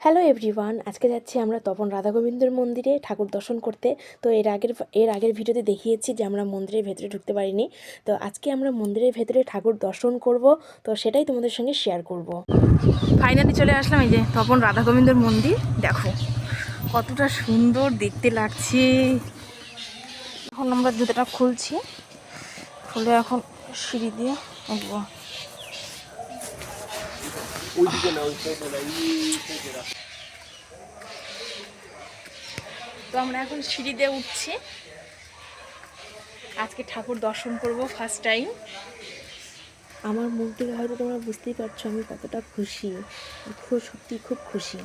Hello everyone, আজকে যাচ্ছি আমরা তপন রাধা গোবিন্দর মন্দিরে ঠাকুর দর্শন করতে। তো এর আগের ভিডিওতে দেখিয়েছি যে আমরা মন্দিরের ভেতরে ঢুকতে পারিনি। তো আজকে আমরা মন্দিরের ভেতরে ঠাকুর দর্শন করব, তো সেটাই তোমাদের সঙ্গে শেয়ার করব। ফাইনালি চলে আসলাম এই যে তপন রাধা গোবিন্দর মন্দির। দেখো কতটা সুন্দর দেখতে লাগছে। এখন আমরা জুতোটা খুলছি, খুলে এখন সিঁড়ি দিয়ে উঠবো। তো আমরা এখন সিঁড়ি দিয়ে উঠছি, আজকে ঠাকুর দর্শন করব ফার্স্ট টাইম। আমার মুখ থেকে হয়তো তোমরা বুঝতেই পারছো আমি কতটা খুশি, সত্যি খুব খুশি।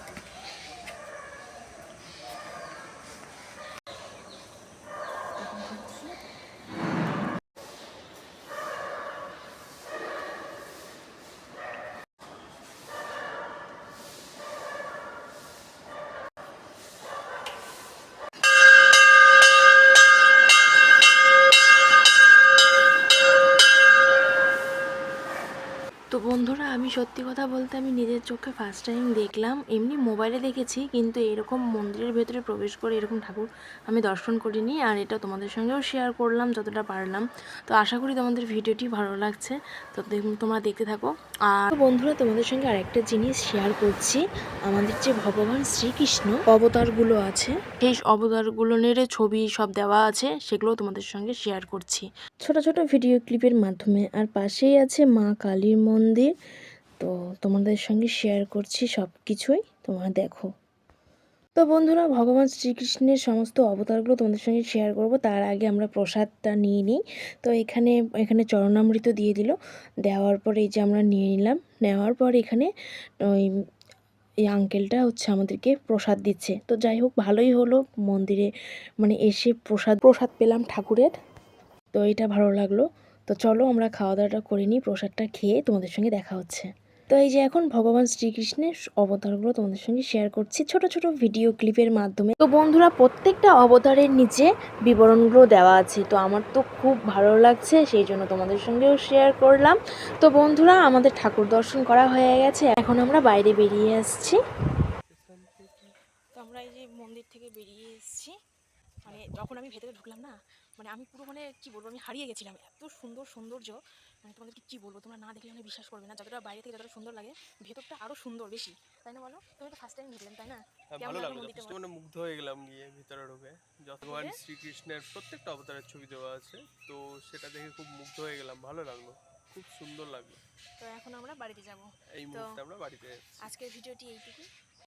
তো বন্ধুরা, আমি সত্যি কথা বলতে আমি নিজের চোখে ফার্স্ট টাইম দেখলাম। এমনি মোবাইলে দেখেছি, কিন্তু এরকম মন্দিরের ভেতরে প্রবেশ করে এরকম ঠাকুর আমি দর্শন করিনি। আর এটা তোমাদের সঙ্গেও শেয়ার করলাম যতটা পারলাম। তো আশা করি তোমাদের ভিডিওটি ভালো লাগছে, তো তোমরা দেখতে থাকো। আর বন্ধুরা, তোমাদের সঙ্গে আরেকটা জিনিস শেয়ার করছি। আমাদের যে ভগবান শ্রীকৃষ্ণ অবতারগুলো আছে, সেই অবতারগুলোর ছবি সব দেওয়া আছে, সেগুলো তোমাদের সঙ্গে শেয়ার করছি ছোট ছোট ভিডিও ক্লিপের মাধ্যমে। আর পাশেই আছে মা কালীর মন্দির। তো তোমাদের সঙ্গে শেয়ার করছি সব কিছুই, তোমরা দেখো। তো বন্ধুরা, ভগবান শ্রীকৃষ্ণের সমস্ত অবতারগুলো তোমাদের সঙ্গে শেয়ার করব, তার আগে আমরা প্রসাদটা নিয়ে নিই। তো এখানে চরণামৃত দিয়ে দিল, দেওয়ার পর এই যে আমরা নিয়ে নিলাম। নেওয়ার পর এখানে ওই এই আঙ্কেলটা আমাদেরকে প্রসাদ দিচ্ছে। তো যাই হোক, ভালোই হলো, মন্দিরে মানে এসে প্রসাদ পেলাম ঠাকুরের। তো এটা ভালো লাগলো। তো চলো আমরা খাওয়া দাওয়াটা করে নিই, প্রসাদটা খেয়ে তোমাদের সঙ্গে দেখা হচ্ছে। তো এই যে এখন ভগবান শ্রীকৃষ্ণের অবতারগুলো তোমাদের সঙ্গে শেয়ার করছি ছোট ছোট ভিডিও ক্লিপের মাধ্যমে। তো বন্ধুরা, প্রত্যেকটা অবতারের নিচে বিবরণগুলো দেওয়া আছে। তো আমার তো খুব ভালো লাগছে, সেই জন্য তোমাদের সঙ্গেও শেয়ার করলাম। তো বন্ধুরা, আমাদের ঠাকুর দর্শন করা হয়ে গেছে, এখন আমরা বাইরে বেরিয়ে আসছি। তো আমরা এই যে মন্দির থেকে বেরিয়ে এসেছি, মানে যখন আমি ভেতরে ঢুকলাম না, মানে আমি পুরো মানে কী বলবো, আমি হারিয়ে গেছিলাম। এত সুন্দর সৌন্দর্য, মানে তোমাদেরকে কী বলবো, তোমরা না দেখলে মানে বিশ্বাস করবে না। যতটা বাইরে থেকে যতটা সুন্দর লাগে, ভেতরটা আরও সুন্দর বেশি, তাই না বলো? তুমি তো ফার্স্ট টাইম ঢুকলেন, তাই না? ভালো লাগলো, যথেষ্ট মানে মুগ্ধ হয়ে গেলাম গিয়ে ভিতরে ঢুকে। ভগবান শ্রীকৃষ্ণের প্রত্যেকটা অবতারের ছবি দেওয়া আছে, তো সেটা দেখে খুব মুগ্ধ হয়ে গেলাম, ভালো লাগলো, খুব সুন্দর লাগলো। তো এখন আমরা বাড়িতে যাব, এই মুহূর্তে আমরা বাড়িতে যাচ্ছি। আজকের ভিডিওটি এইটুকুই।